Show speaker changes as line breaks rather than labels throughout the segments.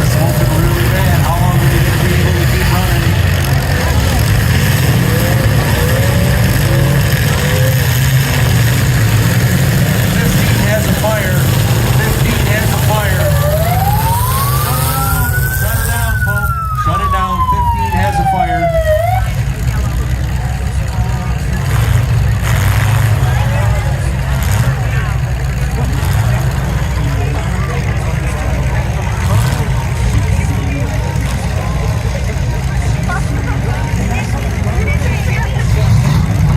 are smoking really bad. How long are they going to be able to keep running? Has a fire. 15 has a fire. Shut it down, folks. Shut it down. 15 has a fire.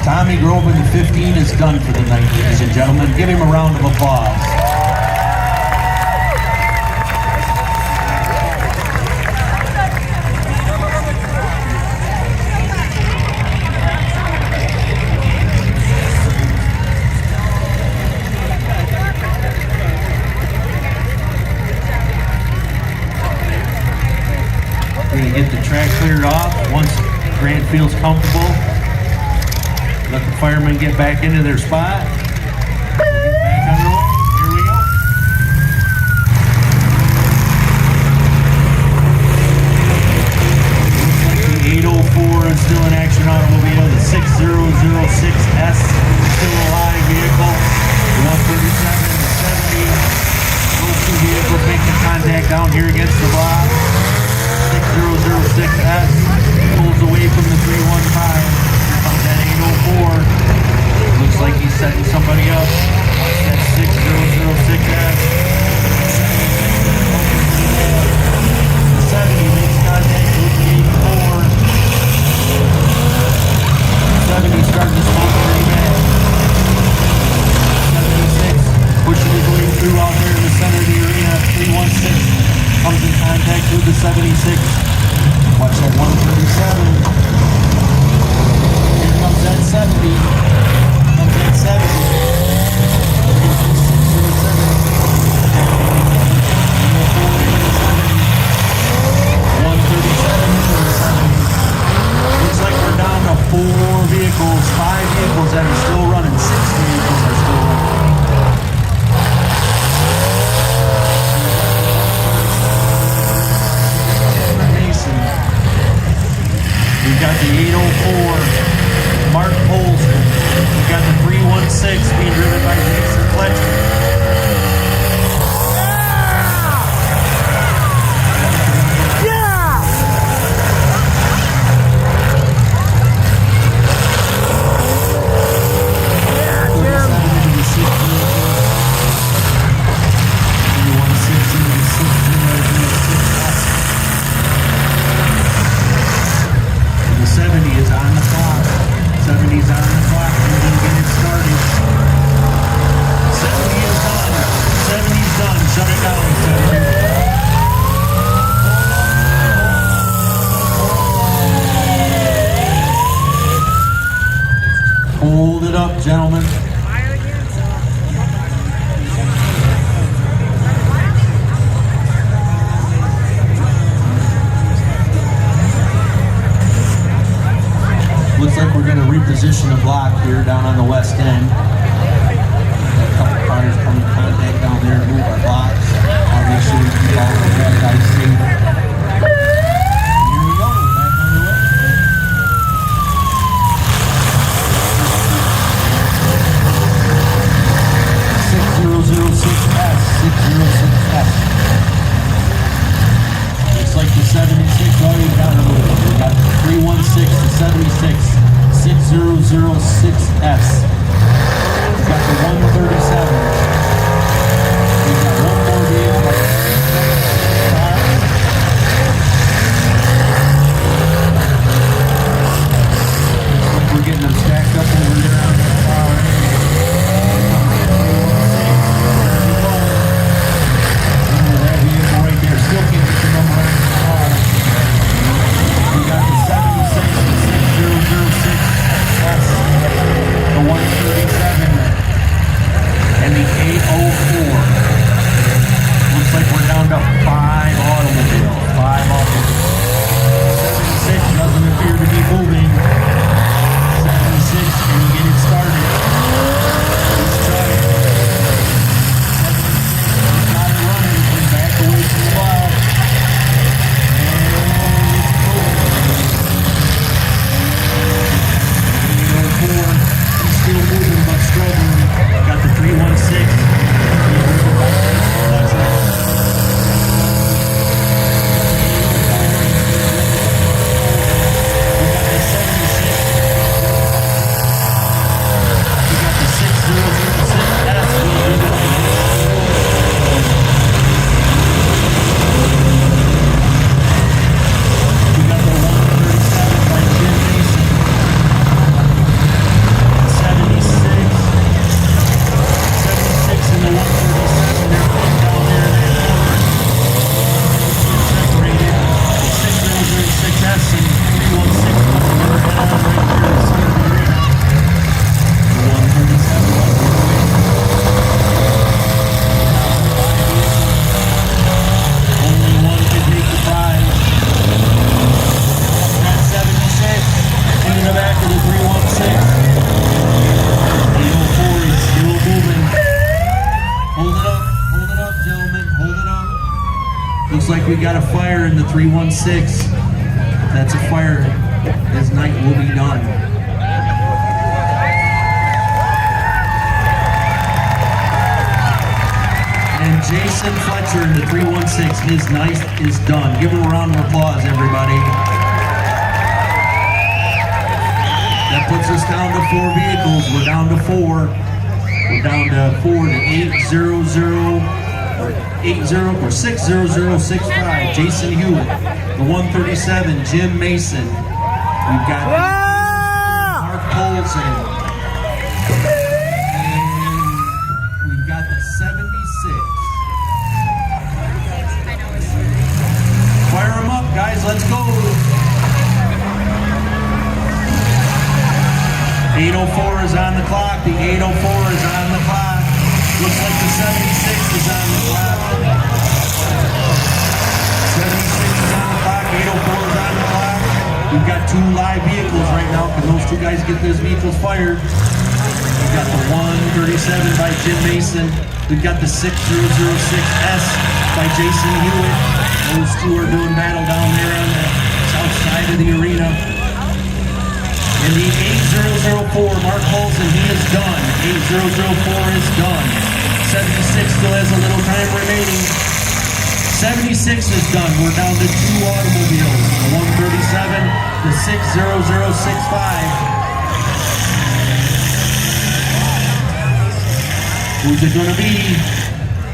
Tommy Groban, the 15 is done for the night, ladies and gentlemen. Give him a round of applause. We're going to get the track cleared off once Grant feels comfortable. Let the firemen get back into their spot. Get back underway. Here we go. Looks like the 804 is still in action automobile. The 6006S still a live vehicle. The 137, the 70. Those two vehicles making contact down here against the block. 6006S pulls away from the 315. That 804. Looks like he's setting somebody up. That 6006S. The 70 makes contact with the 84. 70 starting to smoke pretty bad. 76 pushing his way through out there in the center of the arena. 316 comes in contact with the 76. Watch that 137. Comes at 70. Comes at 70. 137. Looks like we're down to 4 vehicles, 5 vehicles that are still running. 6 vehicles are still running. Mason. We've got the 804. Mark Polston. We've got the 316 being driven by Jason Fletcher. Yeah! The 70 is on the clock. 70's on the clock. We can get it started. 70 is done. 70's done. Shut it down, 70. Hold it up, gentlemen. Looks like we're going to reposition the block here down on the west end. Got a couple cars coming in contact down there to move our blocks. I'll make sure we keep all the bad guys safe. Here we go. Back on the way. 6006S. 606S. Looks like the 76 already got a move. We got the 316, the 76, 6006S. We got the 137. We got one more vehicle. We're getting them stacked up over there on the car. That vehicle right there still can't get the number on the car. We got the 76, the 6006S, the 137. the 316. That's a fire. His night will be done. And Jason Fletcher in the 316, his night is done. Give him a round of applause, everybody. That puts us down to 4 vehicles. We're down to 4. We're down to 4 to 60065. Jason Hewitt. The 137, Jim Mason. We've got Mark Polson. And we've got the 76. Fire them up, guys. Let's go. 804 is on the clock. The 804 is on the clock. Looks like the 76 is on the clock. 76 is on the clock. 804 is on the clock. We've got 2 live vehicles right now. Can those 2 guys get those vehicles fired? We've got the 137 by Jim Mason. We've got the 6006S by Jason Hewitt. Those 2 are doing battle down there on the south side of the arena. And the 8004, Mark Polson, he is done. 8004 is done. 76 still has a little time remaining. 76 is done. We're down to 2 automobiles. The 137, the 60065. Who's it gonna be?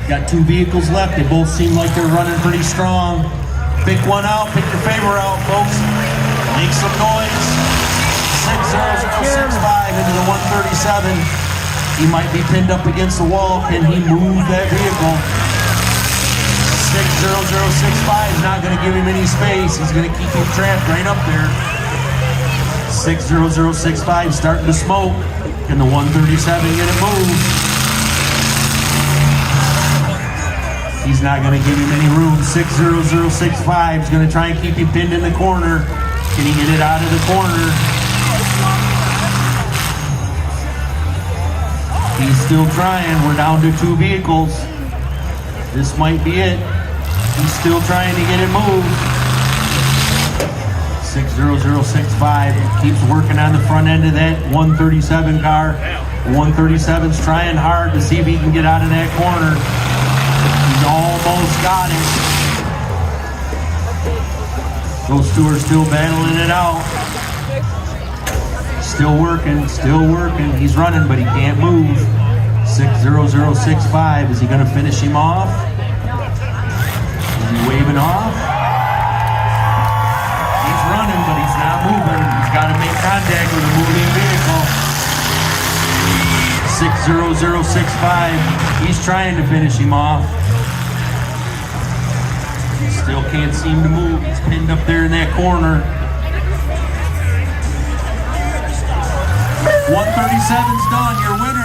Got 2 vehicles left. They both seem like they're running pretty strong. Pick one out, pick your favorite out, folks. Make some noise. 60065 into the 137. He might be pinned up against the wall. Can he move that vehicle? 60065 is not going to give him any space. He's going to keep him trapped right up there. 60065 starting to smoke. Can the 137 get it moved? He's not going to give him any room. 60065 is going to try and keep him pinned in the corner. Can he get it out of the corner? He's still trying. We're down to 2 vehicles. This might be it. He's still trying to get it moved. 60065 keeps working on the front end of that 137 car. The 137's trying hard to see if he can get out of that corner. He's almost got it. Those 2 are still battling it out. Still working, still working. He's running, but he can't move. 60065, is he gonna finish him off? Is he waving off? He's running, but he's not moving. He's gotta make contact with a moving vehicle. 60065, he's trying to finish him off. He still can't seem to move. He's pinned up there in that corner. 137's done, your winner.